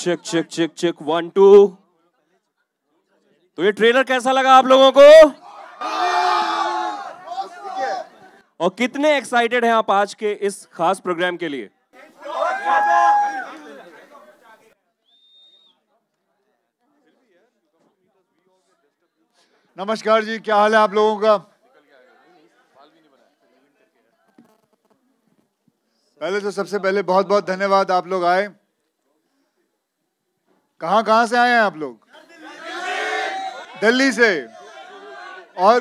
Check check check check 1 2। तो ये trailer कैसा लगा आप लोगों को? और कितने एक्साइटेड हैं आप आज के इस खास प्रोग्राम के लिए? नमस्कार जी, क्या हाल है आप लोगों का? पहले तो सबसे पहले बहुत बहुत धन्यवाद, आप लोग आए। कहां से आए हैं आप लोग? दिल्ली से। और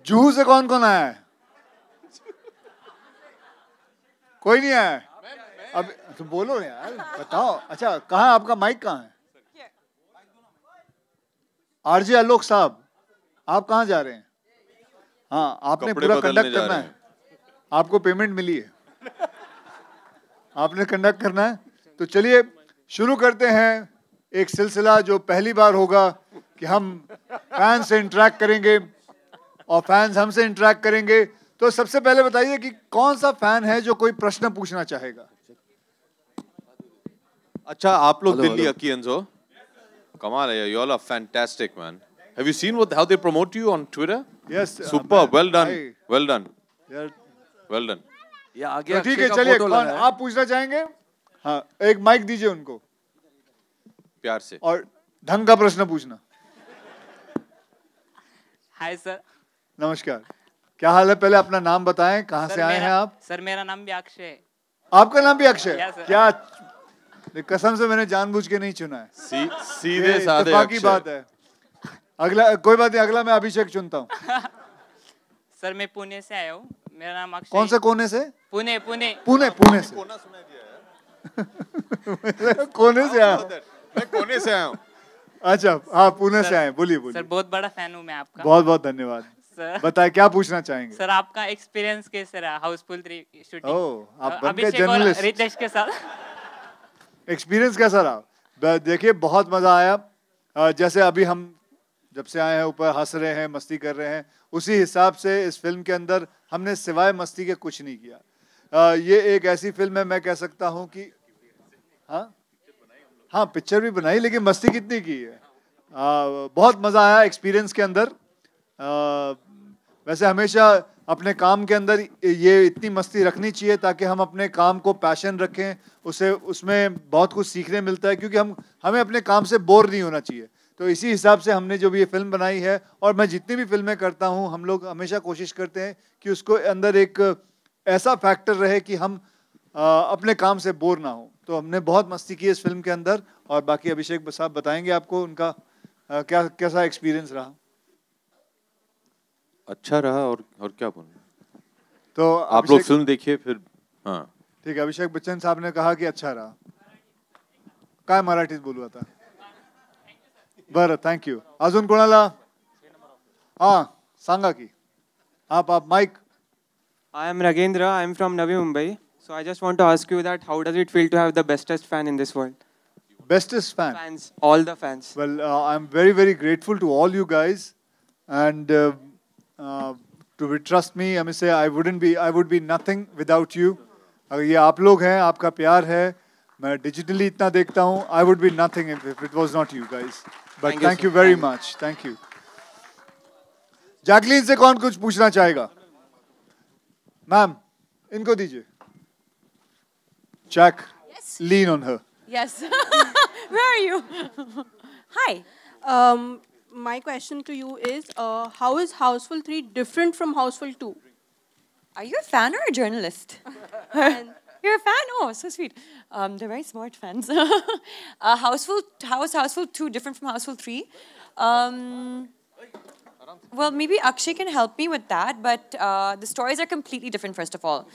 जुहू से कौन कौन आया है? कोई नहीं आया है? अब तो बोलो यार, बताओ। अच्छा, कहाँ आपका माइक कहाँ है? आरजे आलोक साहब, आप कहाँ जा रहे हैं? हाँ, आपने पूरा कंडक्ट करना है। आपको पेमेंट मिली है, आपने कंडक्ट करना है। तो चलिए शुरू करते हैं एक सिलसिला जो पहली बार होगा कि हम फैन से इंटरेक्ट करेंगे और फैंस हमसे इंटरेक्ट करेंगे। तो सबसे पहले बताइए कि कौन सा फैन है जो कोई प्रश्न पूछना चाहेगा? अच्छा, आप लोग दिल्ली अकियंस हो? कमाल है, you all are fantastic, man. Have you seen how they promote you on Twitter? Yes. Super, well done, well done, well done. ये आगे तो ठीक है, चलिए कौन आप पूछना चाहेंगे? हाँ, एक माइक दीजिए उनको प्यार से, और ढंग का प्रश्न पूछना। Hi sir. नमस्कार, क्या हाल है? पहले अपना नाम बताएं, कहाँ से आए हैं आप? सर मेरा नाम भी अक्षय है। आपका नाम भी अक्षय? क्या कसम से मैंने जानबूझ के नहीं चुना है। सीधे साधे अक्षय की बात है। अगला कोई बात नहीं, अगला मैं अभिषेक चुनता हूँ। सर मैं पुणे से आया हूँ, मेरा नाम अक्षय। कौन से कोने से? पुणे से। कोने से आया। मैं कोने से आया हूँ। अच्छा, हाँ, पुणे से आए। बोलिए। सर बहुत बड़ा फैन हूँ मैं आपका। बहुत बहुत धन्यवाद सर। बताए क्या पूछना चाहेंगे? सर आपका एक्सपीरियंस कैसे रहा हाउसफुल 3 शूटिंग? ओह, आप बन गए अभिषेक और जर्नलिस्ट। रितेश के साथ एक्सपीरियंस कैसा रहा? देखिए बहुत मजा आया। जैसे अभी हम जब से आए हैं ऊपर हंस रहे हैं, मस्ती कर रहे हैं, उसी हिसाब से इस फिल्म के अंदर हमने सिवाय मस्ती के कुछ नहीं किया। ये एक ऐसी फिल्म है, मैं कह सकता हूँ कि हाँ पिक्चर भी बनाई, लेकिन मस्ती कितनी की है। बहुत मजा आया एक्सपीरियंस के अंदर। वैसे हमेशा अपने काम के अंदर ये इतनी मस्ती रखनी चाहिए ताकि हम अपने काम को पैशन रखें, उसमें बहुत कुछ सीखने मिलता है, क्योंकि हमें अपने काम से बोर नहीं होना चाहिए। तो इसी हिसाब से हमने जो भी ये फिल्म बनाई है, और मैं जितनी भी फिल्में करता हूँ, हम लोग हमेशा कोशिश करते हैं कि उसको अंदर एक ऐसा फैक्टर रहे कि हम अपने काम से बोर ना हो। तो हमने बहुत मस्ती की इस फिल्म के अंदर, और बाकी अभिषेक साहब बताएंगे आपको उनका कैसा एक्सपीरियंस रहा। अच्छा रहा, और क्या बोलूं। तो आप लोग फिल्म देखिए फिर। हाँ ठीक है, अभिषेक बच्चन साहब ने कहा कि अच्छा रहा। काय मराठीत बोलू आता? बरं, थँक्यू। अजून कोणाला? हाँ, सांगा की आप mic. I am Ragendra. I am from Navi Mumbai. So I just want to ask you that how does it feel to have the bestest fan in this world? Bestest fan? Fans, all the fans. Well, I'm very, very grateful to all you guys, and to trust me, I must say I would be nothing without you. अगर ये आप लोग हैं, आपका प्यार है, मैं digitally इतना देखता हूँ, I would be nothing if it was not you guys. But thank you very much. Thank you. Jacqueline से कौन कुछ पूछना चाहेगा? मैम, इनको दीजिए। Jack, lean on her. Yes. Where are you? Hi. My question to you is, how is Houseful 3 different from Houseful 2? Are you a fan or a journalist? You're a fan? Oh, so sweet. They're very smart fans. How is Houseful 2 different from Houseful 3? Well, maybe Akshay can help me with that, but the stories are completely different, first of all.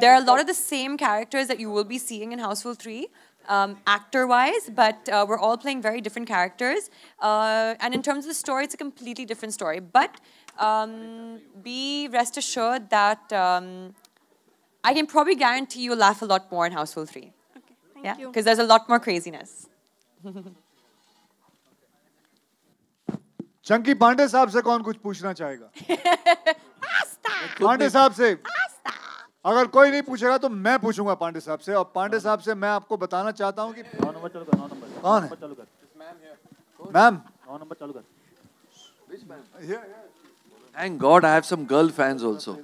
There are a lot of the same characters that you will be seeing in Houseful 3, actor-wise, but we're all playing very different characters. And in terms of the story, it's a completely different story. But be rest assured that I can probably guarantee you'll laugh a lot more in Houseful 3. Okay, thank you. Because there's a lot more craziness. Chunky Pandey साहब से कौन कुछ पूछना चाहेगा? पांडे साहब से अगर कोई नहीं पूछेगा तो मैं पूछूंगा पांडे साहब से, और पांडे साहब से मैं आपको बताना चाहता हूँ कि 9 नंबर चालू कर, 9 नंबर कौन है? मैम 9 नंबर चालू कर. Thank God I have some girl fans also.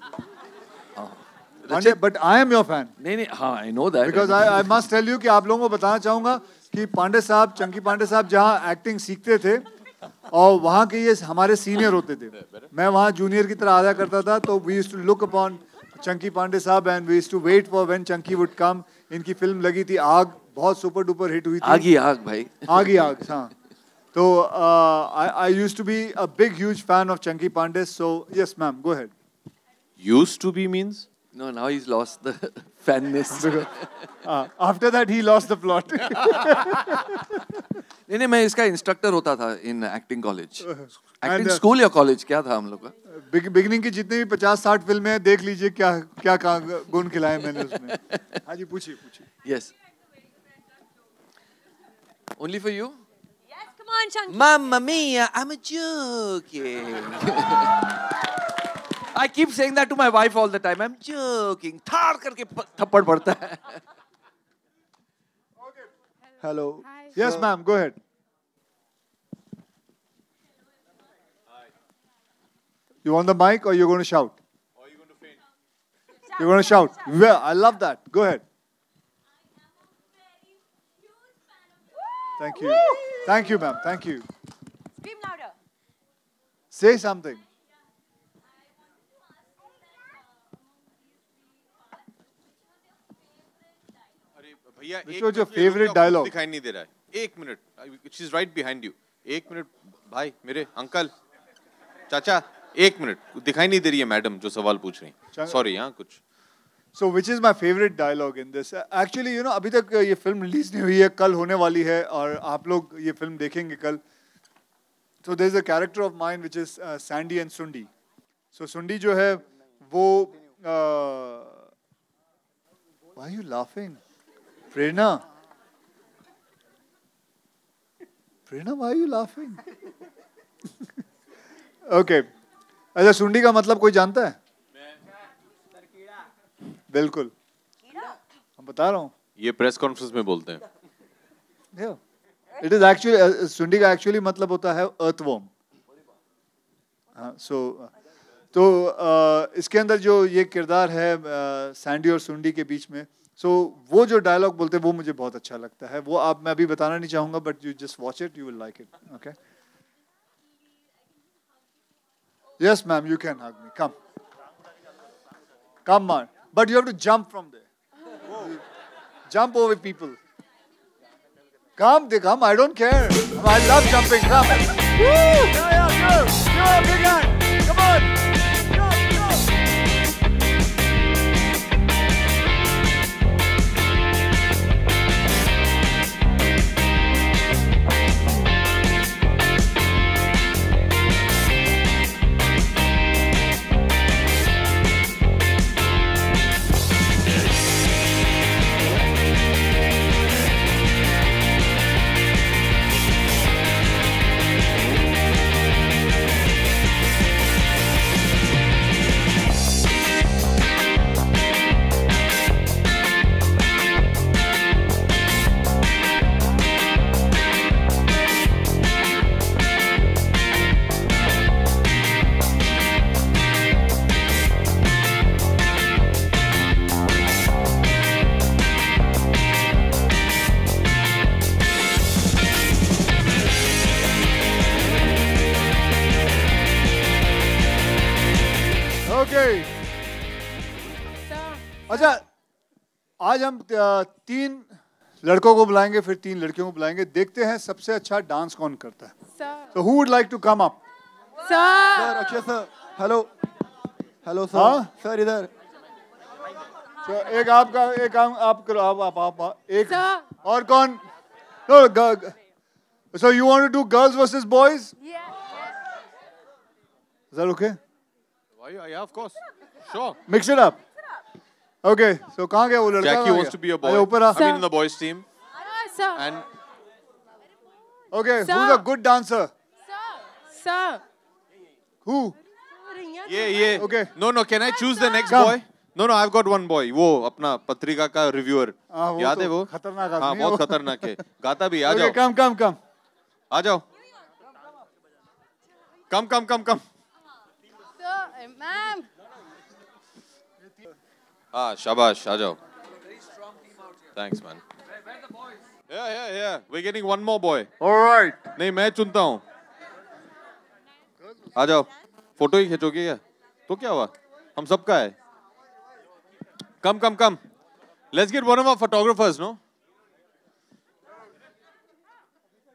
But I am your fan. नहीं, हाँ, I know that. Because I must tell you कि आप लोगों को बताना चाहूँगा कि पांडे साहब, चंकी पांडे साहब जहाँ एक्टिंग सीखते थे और वहाँ के ये हमारे सीनियर होते थे. मैं वहाँ जूनियर की तरह आया करता था, तो we used to look upon Chunky Pandey साहब and we used to wait for when Chunky would come. इनकी फिल्म लगी थी आग, बहुत सुपर डुपर हिट हुई थी. आग ही आग भाई. आग ही आग, हाँ. So I used to be a big huge fan of Chunky Pandey. So yes, ma'am, go ahead. Used to be means? No, now he's lost the fanness. After that he lost the plot. नहीं, मैं इसका instructor होता था in acting college. Acting And, school या college क्या था हम लोग का? बिगिनिंग की जितनी भी 50-60 फिल्में हैं, देख लीजिए क्या क्या गुण खिलाए मैंने उसमें. हाँ जी, पूछिए. Yes. Only for you? Come on, Chunky. Mamma mia, I'm joking. I keep saying that to my wife all the time. I'm joking. थाड़ करके थप्पड़ पड़ता है. Hello. Yes, ma'am, go ahead. You want the mic or you're going to shout? Or are you going to faint? You're going to shout. Well, I love that. Go ahead. Thank you. Thank you, ma'am. Thank you. Scream louder. Say something. अरे भैया, Which was your favorite dialogue? दिखाई नहीं दे रहा है. 1 minute. She's right behind you. 1 minute. भाई, मेरे uncle, चाचा, 1 minute. दिखाई नहीं दे रही है मैडम जो सवाल पूछ रही हैं. Sorry, हाँ कुछ. So which is my favorite dialogue in this? Actually, you know, अभी तक ये फिल्म रिलीज नहीं हुई है, कल होने वाली है और आप लोग ये फिल्म देखेंगे कल. So there's a character of mine which is Sandy and Sundi. So Sundi जो है वो why are you laughing? Prerna, why are you laughing? Okay. अच्छा, सुंडी का मतलब कोई जानता है? बिल्कुल. हम बता रहा हूँ. ये प्रेस कॉन्फ्रेंस में बोलते हैं. Yeah. It is actually सुंडी का actually मतलब होता है earthworm. हाँ, तो इसके अंदर जो ये किरदार है सैंडी और सुंडी के बीच में, वो जो डायलॉग बोलते हैं वो मुझे बहुत अच्छा लगता है. वो मैं अभी बताना नहीं चाहूँगा, but you just watch it, you will like it. Okay? Yes, ma'am, you can hug me. Come. Come on. But you have to jump from there. Jump over people. Come, they come. I don't care. I love jumping. Come. Woo! Yeah, go. Go, big hand. Come on. अच्छा, आज हम 3 लड़कों को बुलाएंगे, फिर 3 लड़कियों को बुलाएंगे. देखते हैं सबसे अच्छा डांस कौन करता है. So who would like to come up? Sir, Akshay sir. Hello sir. हाँ? सर इधर. So, एक आपका, एक आप करो, आप एक और कौन? No, so you want to do girls versus boys? Yes. Is that okay? Yeah, of course. Sure. Mix it up. Okay, so कहाँ गया वो लड़का? Jackie wants to be a boy. ऊपर आ. I mean in the boys team. Sir. And Okay, who's a good dancer? Sir. Who? yeah. Okay. No. Can I choose the next Come. boy? No, no, I've got one boy. वो अपना पत्रिका का reviewer याद है वो? खतरनाक हाँ, आदमी बहुत खतरनाक है. गाता भी. आ जाओ. कम. आ जाओ. कम. मैम हाँ, शाबाश. आ जाओ. Thanks, man. Yeah. We're getting one more boy. All right. नहीं, मैं चुनता हूँ. आ जाओ. फोटो ही खींचोगे क्या? तो क्या हुआ? हम सबका है. Come. Let's get one of our photographers, no?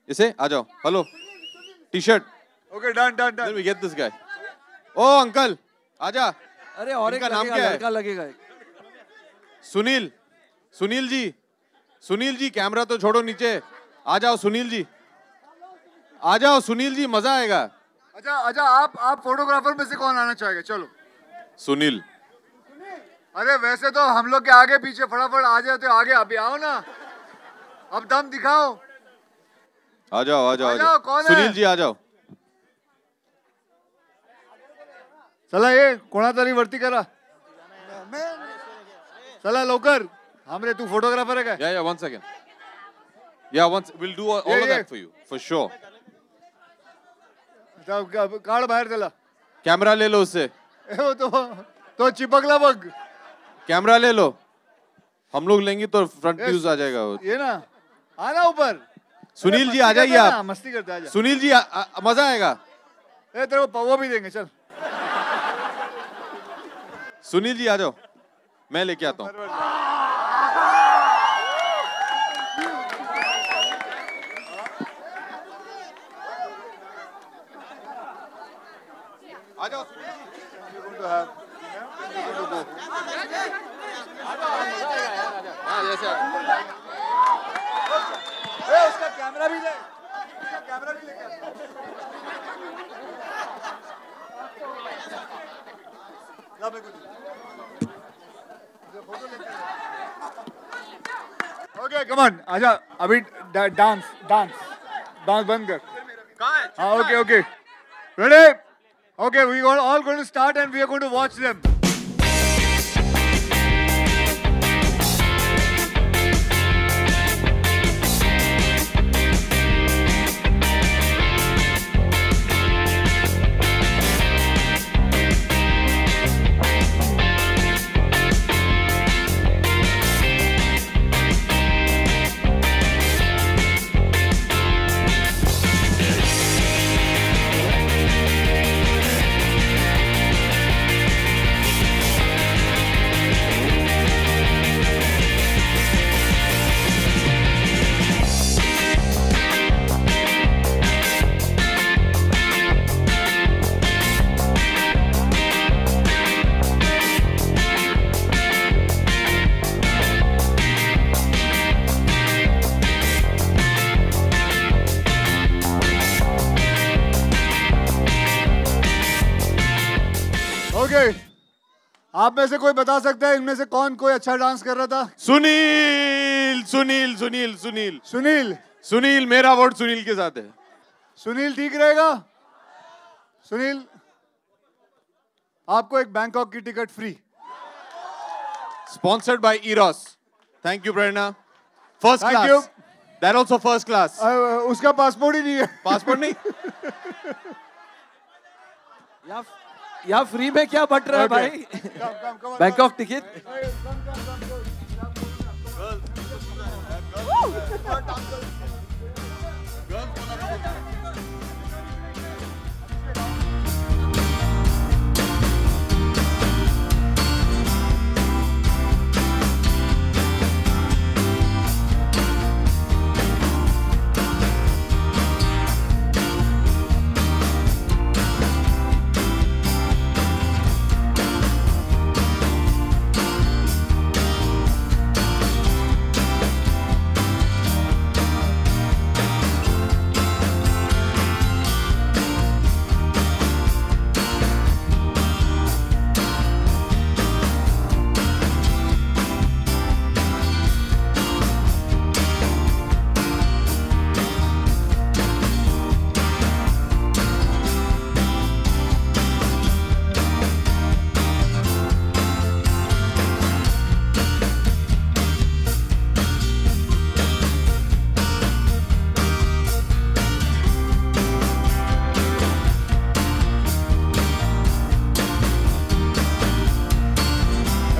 इसे आ जाओ. Hello. T-shirt. Okay, done. Then we get this guy. Oh, uncle. आजा. अरे और एक इनका नाम लगेगा, क्या है? लड़का लगेगा. सुनील जी कैमरा तो छोड़ो नीचे. आ जाओ सुनील जी मजा आएगा. अच्छा आप फोटोग्राफर में से कौन आना चाहेगा? चलो सुनील. अरे वैसे तो हम लोग के आगे पीछे फटाफट आ जाते हो. आगे अभी आओ ना, अब दम दिखाओ. आ जाओ. कौन है? सुनील जी आ जाओ. चला ये कोणातरी वरती करा. चला लवकर. हमरे तू फोटोग्राफर है काय? Yeah, one second. We'll do all of that for you, for sure. काढ बाहेर त्याला. कैमरा ले लो उससे. वो तो चिपकला बघ. कैमरा ले लो. हम लोग लेंगे तो फ्रंट व्यूज आ जाएगा. ये ना आना ऊपर. सुनील जी आ जाइए आप. मस्ती करते आ जा. सुनील जी मजा आएगा. तेरे को पवा भी देंगे. चल सुनील जी आ जाओ. मैं लेके आता हूँ. आ जाओ सुनील जी. हाँ जैसे उसका कैमरा भी ले. Okay come on. आजा अभी डांस बंद कर. हाँ okay ready. Okay, we are all going to start and we are going to watch them. Okay. आप में से कोई बता सकता है इनमें से कौन कोई अच्छा डांस कर रहा था? सुनील मेरा वोट सुनील के साथ है. सुनील ठीक रहेगा. सुनील आपको एक बैंकॉक की ticket free. Sponsored by Eros. Thank you, Prerna. First Thank class. you. That also first class. उसका पासपोर्ट ही नहीं है. पासपोर्ट नहीं. या फ्री में क्या बट रहा है भाई? Bangkok ticket.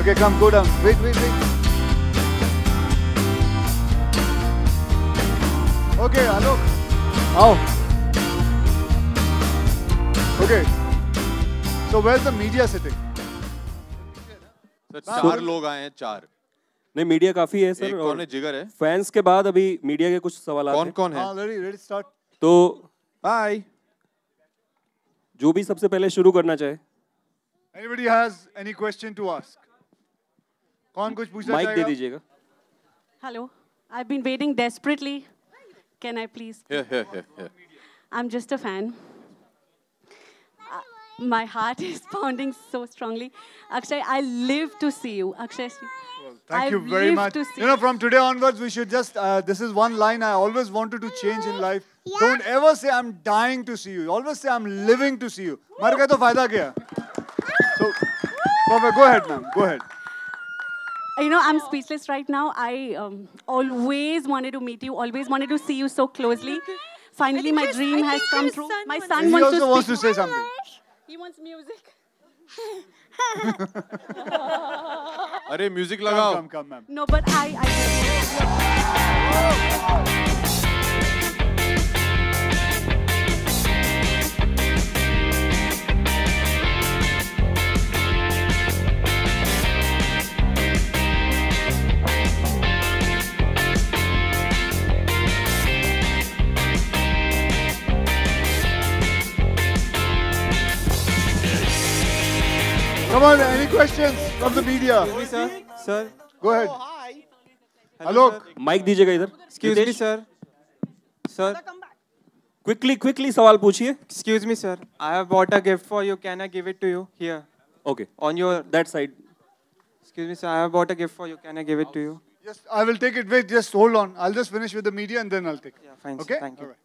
Okay, come, go down. Wait, wait, wait. Okay, Alok. आओ. Okay. So where's the media sitting? Sir 4 लोग आए हैं, 4. नहीं, मीडिया काफी है सर. एक कौन है? जिगर है. फैंस के बाद अभी मीडिया के कुछ सवाल हैं. कौन है? हाँ, ready, start. तो Hi. जो भी सबसे पहले शुरू करना चाहे. Anybody has any question to ask? कौन कुछ पूछना माइक चाहेगा? दे दीजिएगा. Hello. I've been waiting desperately. Can I please? Here. I'm just a fan. My heart is pounding so strongly. Akshay, I live to see you. Akshay, Thank you very much. You know, from today onwards, we should just, this is one line I always wanted to change in life. Don't ever say I'm dying to see you. Always say I'm living to see you. मर गए तो फायदा क्या? So, Papa, go ahead, ma'am. Go ahead. You know, I'm speechless right now. I always wanted to meet you, always wanted to see you so closely. Finally, my dream has come true. My son He wants also to wants speak. to say something. He wants music. अरे music लगाओ. Come, ma'am. No, but Come on, any questions from the media? Excuse me, sir. Go ahead. Hello, Alok. sir. Mic दीजिएगा इधर. Excuse me, sir. Sir. Quickly सवाल पूछिए. Excuse me, sir. I have bought a gift for you. Can I give it to you here? Okay. On your That side. Excuse me, sir. I have bought a gift for you. Can I give it to you? Yes, I will take it. Wait, just hold on. I'll just finish with the media and then I'll take it. Yeah, fine. Okay? Sir. Thank you. All right.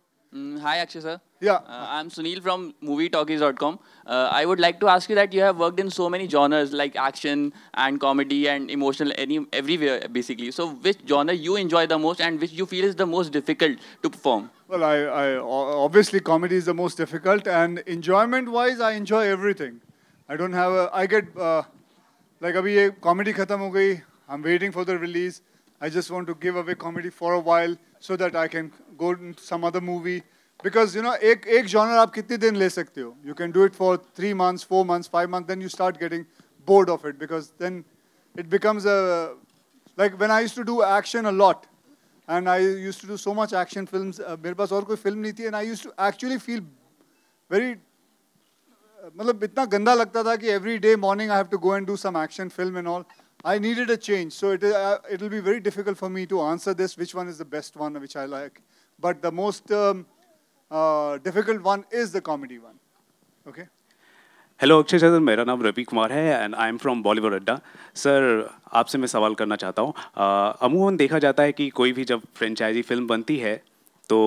Hi Akshay sir. Yeah. I'm Sunil from MovieTalkies.com. I would like to ask you that you have worked in so many genres like action and comedy and emotional, everywhere basically. So which genre you enjoy the most and which you feel is the most difficult to perform? Well, I obviously comedy is the most difficult, and enjoyment-wise, I enjoy everything. I don't have a. I get like अभी ये comedy खत्म हो गई. I'm waiting for the release. I just want to give away comedy for a while so that I can go into some other movie. Because you know, एक genre आप कितने दिन ले सकते हो? You can do it for 3 months, 4 months, 5 months. Then you start getting bored of it because then it becomes a like when I used to do action a lot. And I used to do so much action films. मेरे पास और कोई film नहीं थी, and I used to actually feel very मतलब इतना गंदा लगता था कि every day morning I have to go and do some action film and all. I needed a change, so it'll be very difficult for me to answer this. Which one is the best one, which I like? But the most difficult one is the comedy one. Okay. Hello Akshay sir, मेरा नाम रवि कुमार है and I am from Bollywood अड्डा. Sir आपसे मैं सवाल करना चाहता हूँ. अमूमन देखा जाता है कि कोई भी जब फ्रेंचाइजी फिल्म बनती है तो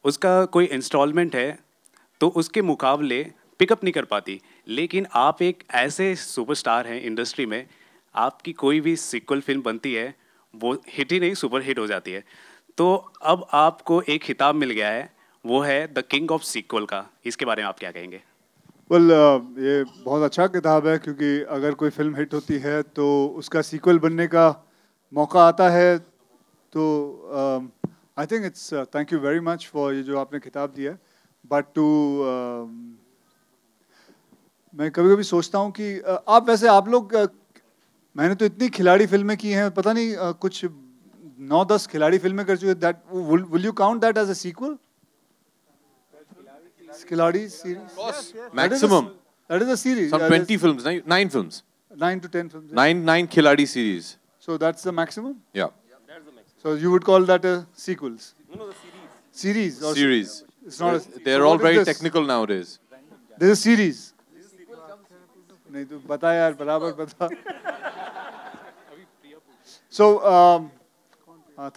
उसका कोई इंस्टॉलमेंट है तो उसके मुकाबले पिकअप नहीं कर पाती. लेकिन आप एक ऐसे सुपरस्टार हैं इंडस्ट्री में, आपकी कोई भी सीक्वल फिल्म बनती है वो हिट ही नहीं सुपर हिट हो जाती है. तो अब आपको एक खिताब मिल गया है, वो है द किंग ऑफ सीक्वल का. इसके बारे में आप क्या कहेंगे? Well, ये बहुत अच्छा किताब है क्योंकि अगर कोई फिल्म हिट होती है तो उसका सीक्वल बनने का मौका आता है. तो I think it's thank you very much for ये जो आपने किताब दिया. बट टू मैं कभी कभी सोचता हूँ कि आप वैसे आप लोग मैंने तो इतनी खिलाड़ी फिल्में की हैं, पता नहीं कुछ 9-10 खिलाड़ी फिल्में कर चुके. That will you count that as a sequel? Khiladi series? Maximum. That is a series. Some 20 films, 9 films. 9 to 10 films. 9 Khiladi series. So that's the maximum? Yeah. So you would call that a sequels? No, the series. Series? Or Series. It's not a, They're so all what is very this? technical nowadays. This is series. नहीं तो बता यार, बराबर बता. So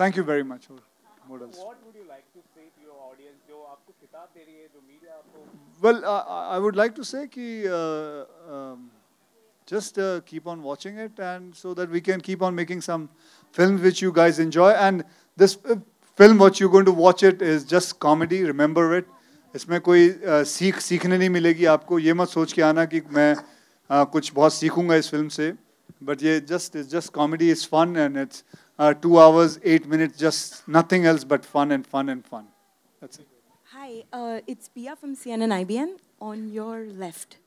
thank you very much. What else? What would you like to say to your audience जो आपको खिताब दे रही है, जो मीडिया आपको? Well, I would like to say कि just keep on watching it, and so that we can keep on making some films which you guys enjoy. And this film, what you're going to watch it is just comedy. Remember it. इसमें कोई सीखने नहीं मिलेगी आपको. ये मत सोच के आना कि मैं कुछ बहुत सीखूंगा इस फिल्म से. but yeah, it's just comedy is fun, and it's 2 hours, 8 minutes, just nothing else but fun and fun and fun. That's it. Hi, it's Pia from CNN IBN on your left.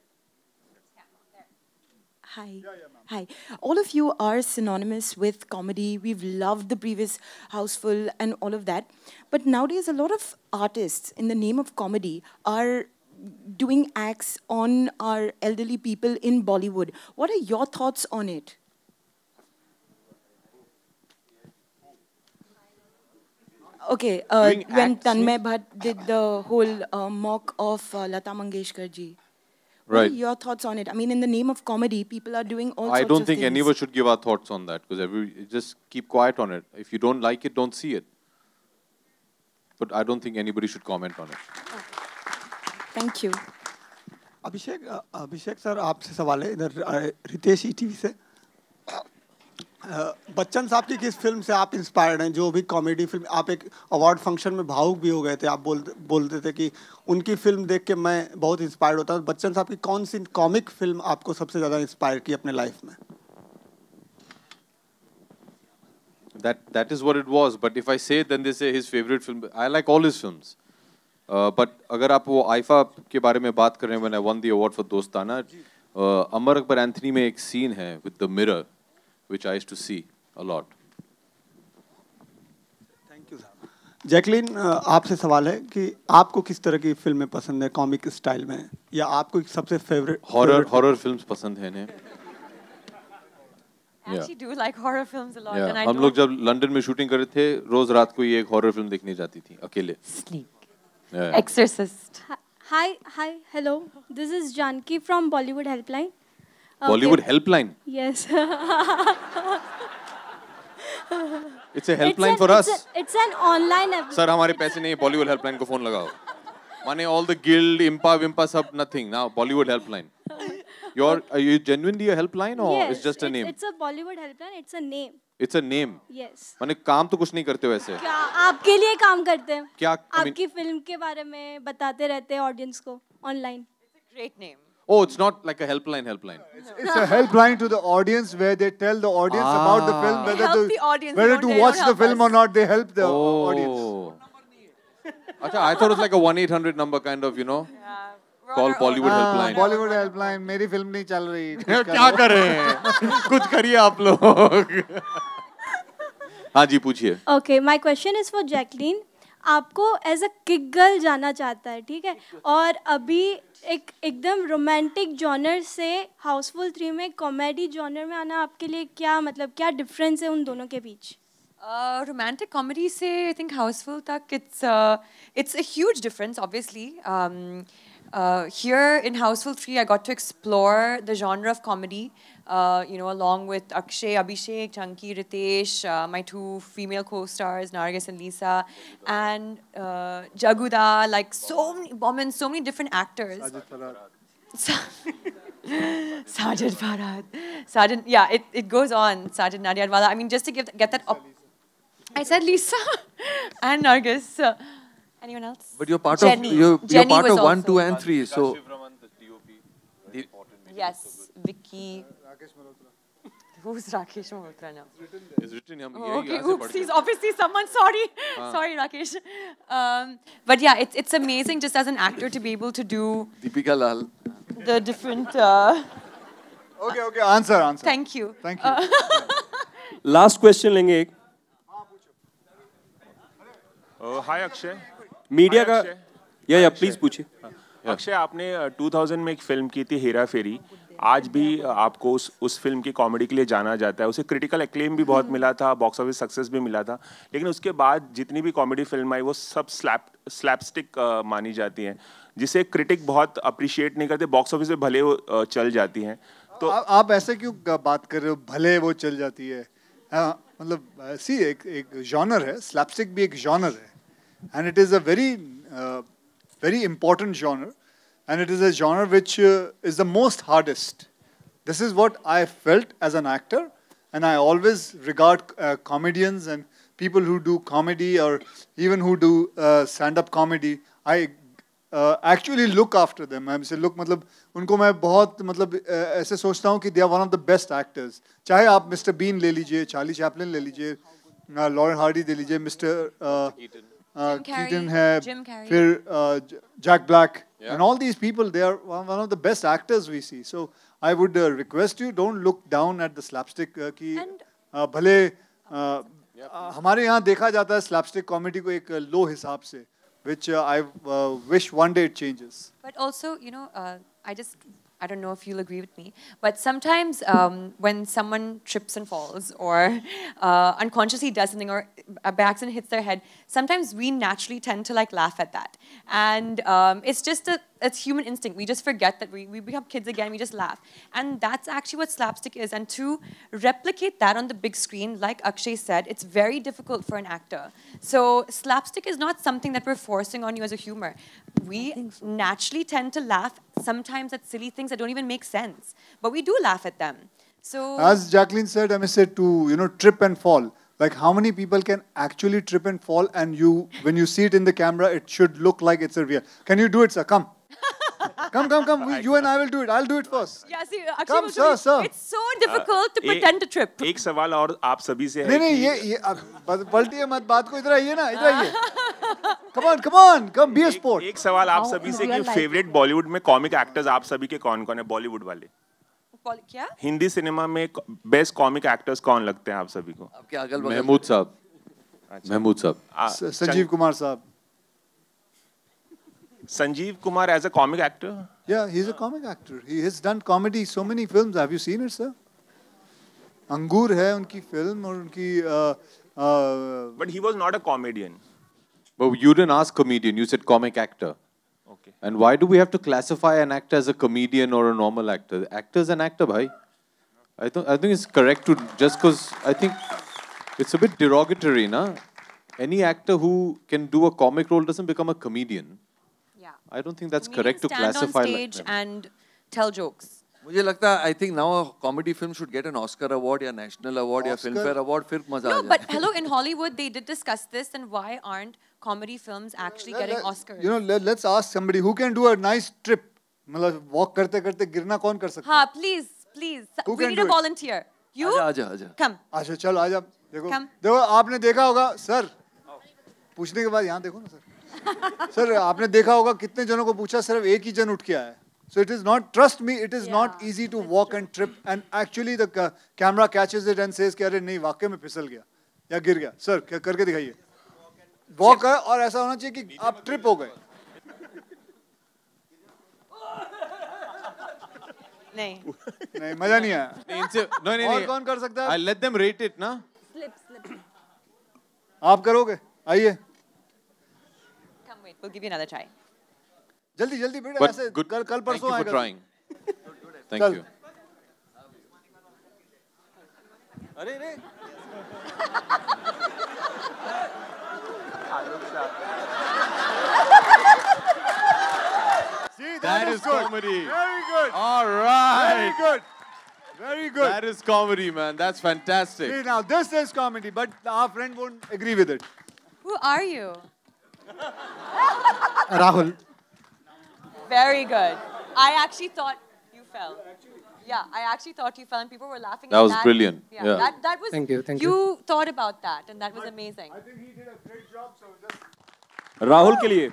Hi. Hi. All of you are synonymous with comedy. We've loved the previous Houseful and all of that. But nowadays, a lot of artists, in the name of comedy, are doing acts on our elderly people in Bollywood. What are your thoughts on it? Okay, when Tanmay Bhatt did the whole mock of Lata Mangeshkar ji. What are your thoughts on it? I mean, in the name of comedy, people are doing all sorts of things. I don't think any of us should give our thoughts on that, because just keep quiet on it. If you don't like it, don't see it. But I don't think anybody should comment on it. Thank you. Abhishek sir, आपसे सवाल है इधर Ritesh ETV से। बच्चन साहब की किस film से आप इंस्पायर्ड हैं? जो भी कॉमेडी फिल्म, आप एक अवार्ड फंक्शन में भावुक भी हो गए थे, आप बोलते थे कि उनकी फिल्म देख के मैं बहुत इंस्पायर्ड होता हूँ। बच्चन साहब की कौन सी कॉमिक फिल्म आपको सबसे ज़्यादा इंस्पायर की अपने लाइफ में? That is what it was. But if I say, then they say his favorite film. I like all his films. But अगर आप वो आइफा के बारे में बात कर रहे हैं, when I won the award for दोस्ताना, अमर अकबर एंथनी में एक सीन है with the mirror, which I used to see a lot. Thank you, sir. Jacqueline, आपसे सवाल है कि आपको किस तरह की फिल्में पसंद है कॉमिक स्टाइल में, या आपको सबसे फेवरेट? हॉरर फिल्म्स पसंद हैं इन्हें। I actually do like horror films a lot. Yeah. And I हम लोग जब लंदन में शूटिंग कर रहे थे, रोज रात को ये एक हॉरर फिल्म देखने जाती थी अकेले। Sleep. Yeah. Exorcist. Hi, hello. This is Janki from Bollywood Helpline. Bollywood Helpline? Yes. It's a helpline for us. It's an online app. Sir, हमारे पैसे नहीं है, Bollywood Helpline को फोन लगाओ। माने all the guild, impa, सब nothing. Now Bollywood Helpline. Are you genuinely a helpline or yes, it's just a name? It's a Bollywood Helpline. It's a name. It's a name. Yes. माने काम तो कुछ नहीं करते हो ऐसे? क्या आपके लिए काम करते हैं? क्या? आपकी फिल्म के बारे में बताते रहते हैं ऑडियंस को online. It's a great name. Oh, it's not like a helpline. It's a helpline to the audience where they tell the audience about the film, whether to watch the film or not. They help the audience. Achha, I thought it was like a 1-800 number kind of, you know. Call Bollywood Helpline. Bollywood Helpline. मेरी film नहीं चल रही। क्या कर रहे हैं? कुछ करिए आप लोग। हाँ जी, पूछिए। Okay, my question is for Jacqueline. आपको एज अ किक गर्ल जाना चाहता है, ठीक है? और अभी एकदम रोमांटिक जॉनर से हाउसफुल 3 में कॉमेडी जॉनर में आना आपके लिए क्या मतलब क्या डिफरेंस है उन दोनों के बीच? Romantic comedy से I think Houseful तक it's a huge difference obviously. Here in Houseful 3 I got to explore the genre of comedy, along with Akshay, Abhishek, Chunky, Ritesh, my 2 female co-stars, Nargis and Lisa, and Jaguda, like so many different actors. Sajid Farhad. Yeah, it goes on. Sajid Nadiadwala. I mean, just to get that up. I said Lisa and Nargis. Anyone else? But you're part Jenny. you're Jenny part was of 1, also 2, and 3. So. Yes, Vicky. Who's Rakesh Malhotra now? It's written here. Okay, oops, he's obviously someone. Sorry, sorry, Rakesh. But yeah, it's amazing just as an actor to be able to do Deepika Lal. The different. Okay. Answer. Thank you. Last question लेंगे एक. Hi Akshay. Media का या please पूछिए। अक्षय, आपने 2000 में एक film की थी हेरा फेरी। आज भी आपको उस फिल्म की कॉमेडी के लिए जाना जाता है। उसे क्रिटिकल एक्लेम भी बहुत मिला था, बॉक्स ऑफिस सक्सेस भी मिला था, लेकिन उसके बाद जितनी भी कॉमेडी फिल्म आई वो सब स्लैपस्टिक मानी जाती हैं, जिसे क्रिटिक बहुत अप्रिशिएट नहीं करते, बॉक्स ऑफिस पे भले वो चल जाती हैं। तो आप ऐसे क्यों बात कर रहे हो, भले वो चल जाती है? मतलब सी एक जॉनर है, स्लैपस्टिक भी एक जॉनर है, and it is a very important genre, and it is a genre which is the most hardest. This is what I felt as an actor, and I always regard comedians and people who do comedy or even who do stand-up comedy. actually look after them. I say look मतलब उनको मैं बहुत मतलब ऐसे सोचता हूँ कि they are one of the best actors. चाहे आप मिस्टर बीन ले लीजिए, चार्ली चैपलिन ले लीजिए, लॉरेन हार्डी ले लीजिए, मिस्टर Keaton है, फिर Jack Black, and all these people, they are one of the best actors we see. So I would request you, don't look down at the slapstick कि भले हमारे यहाँ देखा जाता है slapstick comedy को एक low हिसाब से, which I wish one day it changes. But also, you know, I don't know if you'll agree with me, but sometimes when someone trips and falls or unconsciously does something or by accident hits their head, sometimes we naturally tend to like laugh at that. And it's just it's human instinct. We just forget that we become kids again, we just laugh. And that's actually what slapstick is. And to replicate that on the big screen, like Akshay said, it's very difficult for an actor. So slapstick is not something that we're forcing on you as a humor. We naturally tend to laugh sometimes at silly things that don't even make sense. But we do laugh at them. So as Jacqueline said, I may say to, trip and fall. Like how many people can actually trip and fall and when you see it in the camera, it should look like it's a real. Can you do it, sir? Come. Come. You and I will do it. I'll do it first. Yeah, see, Akshay come, sir. It's so difficult to pretend to trip. एक सवाल और आप सभी से है नहीं ये पलटिए मत बात को इधर आइए ना इधर आइए come be a sport. एक सवाल आप सभी से कि फेवरेट बॉलीवुड में कॉमिक एक्टर्स आप सभी के कौन-कौन है बॉलीवुड वाले? क्या? हिंदी सिनेमा में बेस्ट कॉमिक एक्टर्स कौन लगते हैं आप सभी को? आपके अगल-बगल महमूद साहब संजीव कुमार साहब Sanjeev Kumar as a comic actor? Yeah, he's a comic actor. He has done comedy, so many films. Have you seen it, sir? Angur है उनकी film और उनकी. But he was not a comedian. But you didn't ask comedian. You said comic actor. Okay. And why do we have to classify an actor as a comedian or a normal actor? Actor is an actor, bhai. I think it's correct to just because I think it's a bit derogatory, na? Any actor who can do a comic role doesn't become a comedian. I don't think that's correct to classify. Stand on stage and tell jokes. मुझे लगता है I think now a comedy film should get an Oscar award या national award या Filmfare award फिर मजा आ जाए. No, but hello, in Hollywood they did discuss this, and why aren't comedy films actually getting Oscars? Let's ask somebody who can do a nice trip. मतलब walk करते करते गिरना कौन कर सकता है? हाँ, please. We need a volunteer. You? आजा. Come. अच्छा चल आजा. देखो आपने देखा होगा सर. पूछने के बाद यहाँ देखो ना सर. सर आपने देखा होगा कितने जनों को पूछा सिर्फ एक ही जन उठ के आया है. So it is not, trust me, it is not easy to walk and trip, and actually the camera catches it and says कि अरे नहीं वाकई में फिसल गया या गिर गया. सर क्या करके दिखाइए. वॉक है और ऐसा होना चाहिए कि आप ट्रिप हो गए. नहीं मजा नहीं आया. नहीं और कौन कर सकता है? I'll let them rate it ना. Slip. आप करोगे? आइए. We'll give you another try. जल्दी बेटा ऐसे कल परसों आएगा. Thank you for trying. Thank you. अरे See, that is good. comedy. Very good. All right. Very good. That is comedy, man. That's fantastic. See, now this is comedy, but our friend won't agree with it. Who are you? Rahul. Very good. I actually thought you fell. Yeah, I actually thought you fell, and people were laughing. That was brilliant. Yeah. That was. Thank you. You thought about that, and that was amazing. I think he did a great job. So just. Rahul के लिए.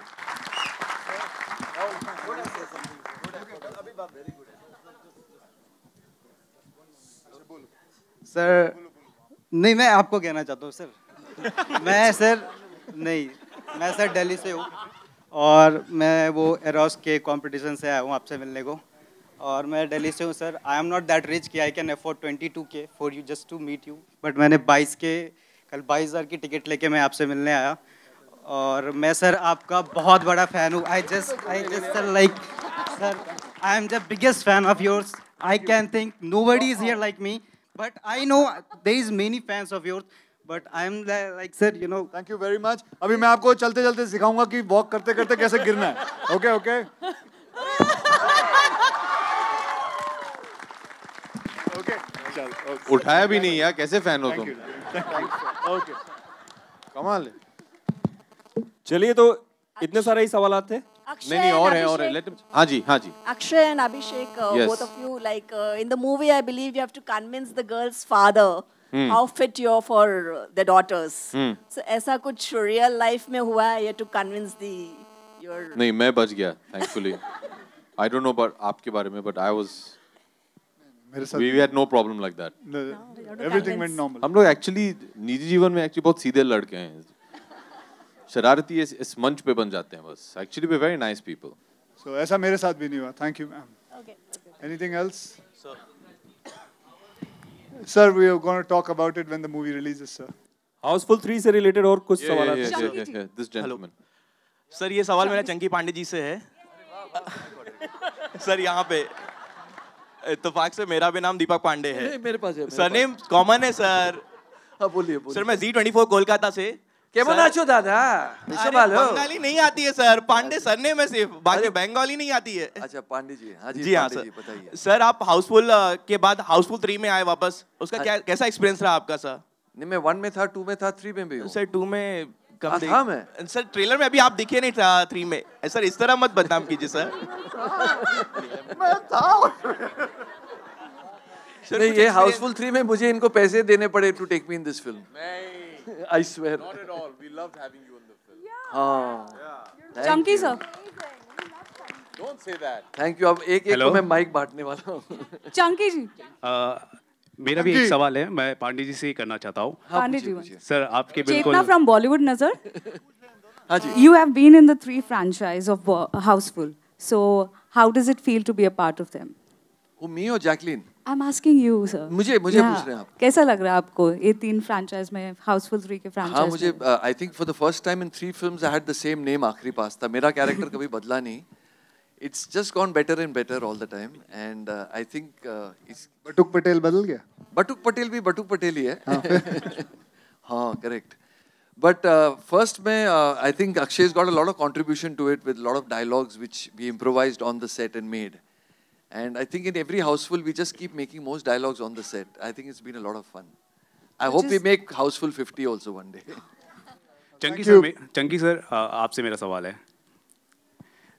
Sir नहीं मैं आपको कहना चाहता हूँ sir. मैं sir Delhi से हूँ और मैं वो एरोस के कंपटीशन से आया हूँ आपसे मिलने को. और मैं दिल्ली से हूँ sir. I am not that rich कि I can afford 22K for you just to meet you. But मैंने 22,000 की टिकट लेके मैं आपसे मिलने आया. और मैं सर आपका बहुत बड़ा फ़ैन हूँ. I just sir like sir I am the biggest fan of yours. I can think nobody is here like me, but I know there is many fans of yours. But I am like sir, you know. Thank you very much. अभी मैं आपको चलते सिखाऊंगा कि walk करते करते कैसे गिरना है. Okay. चल. उठाया भी नहीं यार, कैसे फैन हो तुम? Okay. कमाल है. चलिए तो इतने सारे ही सवाल थे. नहीं और है let him हाँ जी Akshay and Abhishek, Yes. both of you, like in the movie, I believe you have to convince the girl's father how fit you're for the daughters. So ऐसा कुछ real life में हुआ है? You have to convince your. नहीं मैं बच गया thankfully. I don't know about आपके बारे में but I was we had no problem like that. Everything went normal. हम लोग actually निजी जीवन में actually बहुत सीधे लड़के हैं. शरारती इस मंच पे बन जाते हैं बस. Actually we're very nice people. So ऐसा मेरे साथ भी नहीं हुआ. Thank you, ma'am. Okay. Anything else? Sir, we are going to talk about it when the movie releases, sir. Housefull 3 से रिलेटेड और कुछ सवाल आते हैं. This gentleman. सर ये सवाल मेरा चंकी पांडे जी से है. सर यहाँ पे इत्तेफाक से मेरा भी नाम दीपक पांडे है. मेरे पास है. सरनेम कॉमन है सर. हाँ बोलिए. सर मैं Z24 कोलकाता से. केमन आछो दादा? बंगाली नहीं आती है सर. पांडे सरनेम है सिर्फ. बाकी बंगाली नहीं आती है. अच्छा पांडे जी. हाँ जी हाँ सर. सर आप हाउसफुल के बाद हाउसफुल 3 में आए वापस. उसका कैसा एक्सपीरियंस रहा आपका सर? नहीं मैं 1 में था, 2 में था, 3 में भी हूँ. सर 2 में कम था मैं. सर ट्रेलर में अभी आप दिखे नहीं था 3 में. सर इस तरह मत बदनाम कीजिए सर. मैं था. नहीं ये हाउसफुल 3 में मुझे इनको पैसे देने पड़े to take me in this film. I swear. Not at all. We loved having you in the film. हाँ. Chunky sir. Don't say that. Thank you. अब एक को मैं माइक बांटने वाला हूँ. चंकी जी. मेरा भी एक सवाल है. मैं पांडे जी से करना चाहता हूँ. पांडे जी. सर आपके बिल्कुल. चेतना from Bollywood Nazar. हाँ जी. You have been in the 3 franchise of Houseful. So how does it feel to be a part of them? Who, me or Jacqueline? I'm asking you, sir. मुझे पूछ रहे हैं आप. कैसा लग रहा है आपको ये 3 फ्रैंचाइज में हाउसफुल 3 के फ्रैंचाइज? हाँ मुझे I think for the first time in 3 films I had the same name आखिरी पास था. मेरा कैरेक्टर कभी बदला नहीं. It's just gone better and better all the time and I think बटुक पटेल बदल गया? बटुक पटेल भी बटुक पटेल ही है. हाँ correct. But first में I think Akshay's got a lot of contribution to it with a lot of dialogues which we improvised on the set and made. And I think in every Houseful we just keep making most dialogues on the set. I think it's been a lot of fun. I hope we make Houseful 50 also one day. Chunky sir आपसे मेरा सवाल है.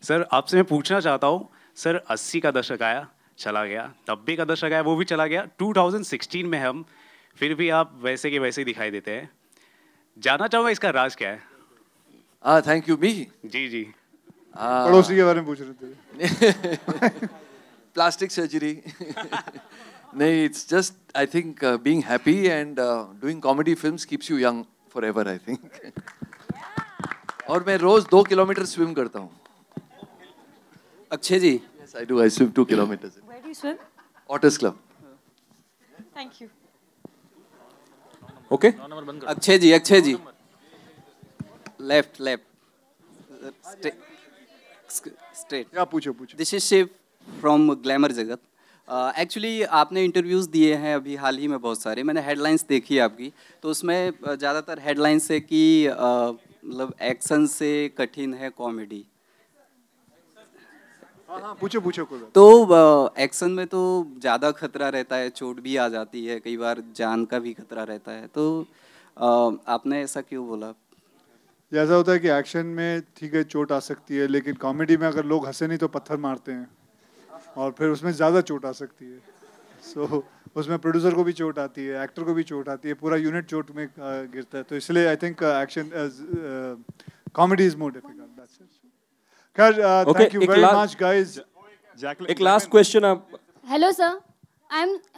Sir आपसे मैं पूछना चाहता हूँ sir 80 का दशक आया चला गया, 90 का दशक आया वो भी चला गया, 2016 में हम फिर भी आप वैसे के वैसे ही दिखाई देते हैं. जानना चाहूँगा इसका राज क्या है? Thank you. Me? जी. पड़ोसी के बारे में पूछ रहे थे. Plastic surgery. No, it's just I think being happy and doing comedy films keeps you young forever. I think. और मैं रोज 2 किलोमीटर स्विम करता हूँ. अक्षय जी. Yes, I do. I swim 2 kilometers. Where do you swim? Otters Club. Thank you. Okay. Akshay ji. Left. Straight. क्या पूछो. This is Shiv from Glamour Jagat. Actually आपने interviews दिए हैं अभी हाल ही में बहुत सारे. मैंने हेडलाइंस देखी है आपकी, तो उसमें ज़्यादातर हेडलाइंस है कि मतलब एक्शन से कठिन है कॉमेडी. हाँ पूछो. तो एक्शन में तो ज़्यादा खतरा रहता है, चोट भी आ जाती है, कई बार जान का भी खतरा रहता है. तो आपने ऐसा क्यों बोला? ऐसा होता है कि एक्शन में ठीक है चोट आ सकती है, लेकिन कॉमेडी में अगर लोग हंसे नहीं तो पत्थर मारते हैं और फिर उसमें ज़्यादा चोट आ सकती है. सो उसमें प्रोड्यूसर को भी चोट आती है, एक्टर को भी चोट आती है, पूरा यूनिट चोट में गिरता है. तो इसलिए I think action comedy is more difficult. That's it. खैर thank you very much guys. एक लास्ट क्वेश्चन आप. Hello sir.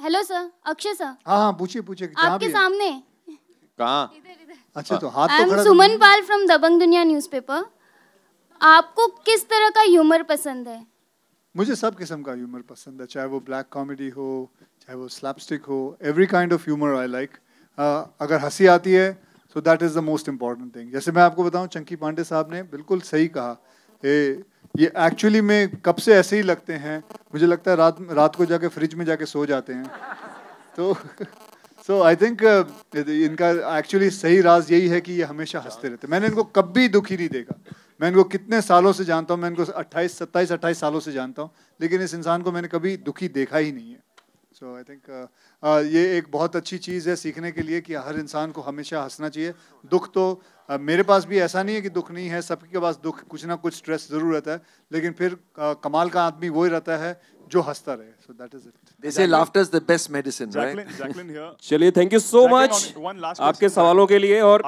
Hello sir. Akshay sir. हाँ पूछिए. आपके सामने. कहाँ? अच्छा तो हाथ तो खड़ा. सुमन पाल फ्रॉम दबंग दुनिया न्यूज़पेपर. आपको किस तरह का ह्यूमर पसंद है? मुझे सब किस्म का ह्यूमर पसंद है, चाहे वो ब्लैक कॉमेडी हो, चाहे वो स्लैपस्टिक हो. Every kind of humour I like. अगर हंसी आती है so that is the most important thing. जैसे मैं आपको बताऊं, चंकी पांडे साहब ने बिल्कुल सही कहा. ये एक्चुअली में कब से ऐसे ही लगते हैं. मुझे लगता है रात को जाके फ्रिज में जाके सो जाते हैं. तो सो आई थिंक इनका एक्चुअली सही राज यही है कि ये हमेशा हंसते रहते. मैंने इनको कभी दुखी नहीं देखा. मैं इनको कितने सालों से जानता हूँ. मैं इनको 27-28 सालों से जानता हूँ, लेकिन इस इंसान को मैंने कभी दुखी देखा ही नहीं है. So I think ये एक बहुत अच्छी चीज़ है सीखने के लिए कि हर इंसान को हमेशा हंसना चाहिए. दुख तो मेरे पास भी ऐसा नहीं है कि दुख नहीं है, सबके पास दुख कुछ ना कुछ स्ट्रेस जरूर रहता है, लेकिन फिर कमाल का आदमी वही रहता है जो हंसता रहे. So that is it. They say laughter is the best medicine, right? Jacqueline here. चलिए, thank you so much आपके सवालों के लिए. और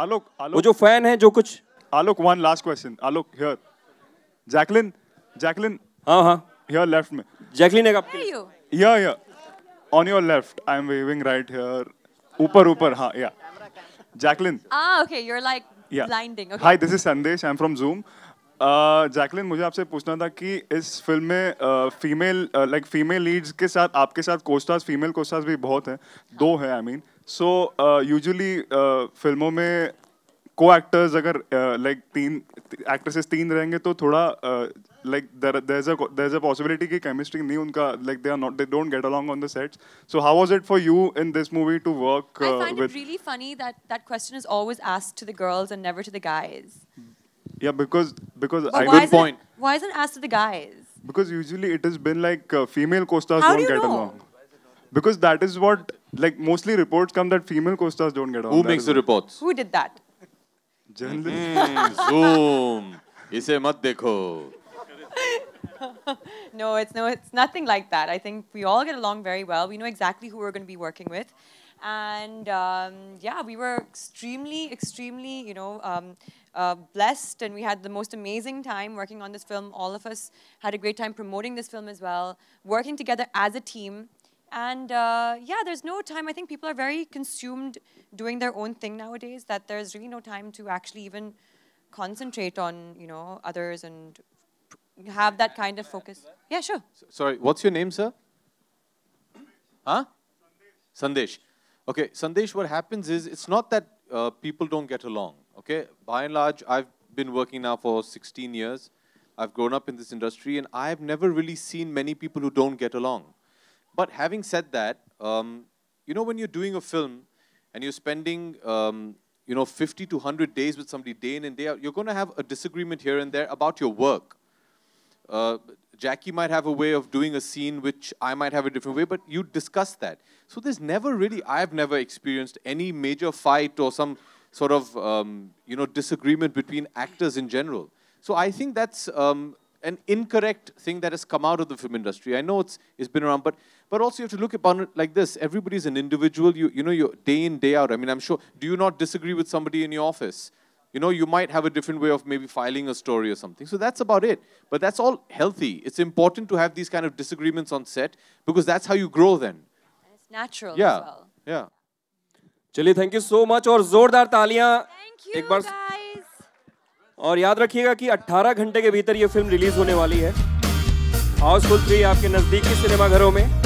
वो जो फैन है जो कुछ Alok, one last question. Alok, here. Jacqueline. हाँ. Here, left में. Jacqueline एक आपके. Where are you? Here. On your left. I'm waving right here. ऊपर, हाँ, yeah. Jacqueline. Okay, you're like blinding. Okay. Hi, this is Sandesh. I'm from Zoom. Jacqueline, मुझे आपसे पूछना था कि इस फिल्म में फीमेल लीड्स के साथ आपके साथ co-stars, फीमेल co-stars भी बहुत हैं, 2 हैं, I mean. So usually फिल्मों में co-actors अगर like 3 actresses 3 रहेंगे तो थोड़ा like there's a possibility कि chemistry नहीं उनका, like they don't get along on the sets. So how was it for you in this movie to work I find with? it really funny that question is always asked to the girls and never to the guys. Yeah, because I good point. Why isn't it asked to the guys? Because usually it has been like female co-stars How don't do you get know? along. Because that is what, like, mostly reports come that female co-stars don't get along. Who makes the reports? Who did that? Journalists. Zoom. इसे मत देखो. No, it's nothing like that. I think we all get along very well. We know exactly who we're going to be working with. And yeah, we were extremely, blessed, and we had the most amazing time working on this film. All of us had a great time promoting this film as well, working together as a team. And yeah, there's no time. I think people are very consumed doing their own thing nowadays, that there's really no time to actually even concentrate on, others and have that kind of focus. Yeah, sure. Sorry, what's your name, sir? Huh? Sandesh. Okay, Sandesh, what happens is, it's not that people don't get along, okay? By and large, I've been working now for 16 years. I've grown up in this industry, and I've never really seen many people who don't get along. But having said that, when you're doing a film and you're spending, 50 to 100 days with somebody day in and day out, you're going to have a disagreement here and there about your work. Jackie might have a way of doing a scene which I might have a different way, but you discuss that. So there's never really, I've never experienced any major fight or some sort of, disagreement between actors in general. So I think that's an incorrect thing that has come out of the film industry. I know it's been around, but also you have to look upon it like this. Everybody's an individual, you're day in, day out. I mean, I'm sure, do you not disagree with somebody in your office? You might have a different way of maybe filing a story or something. So that's about it. But that's all healthy. It's important to have these kind of disagreements on set because that's how you grow then. And it's natural Yeah. as well. Yeah. चलिए, thank you so much और जोरदार तालियां एक बार. Guys. और याद रखिएगा कि 18 घंटे के भीतर ये फिल्म रिलीज होने वाली है. हाउसफुल 3 आपके नजदीकी सिनेमाघरों में.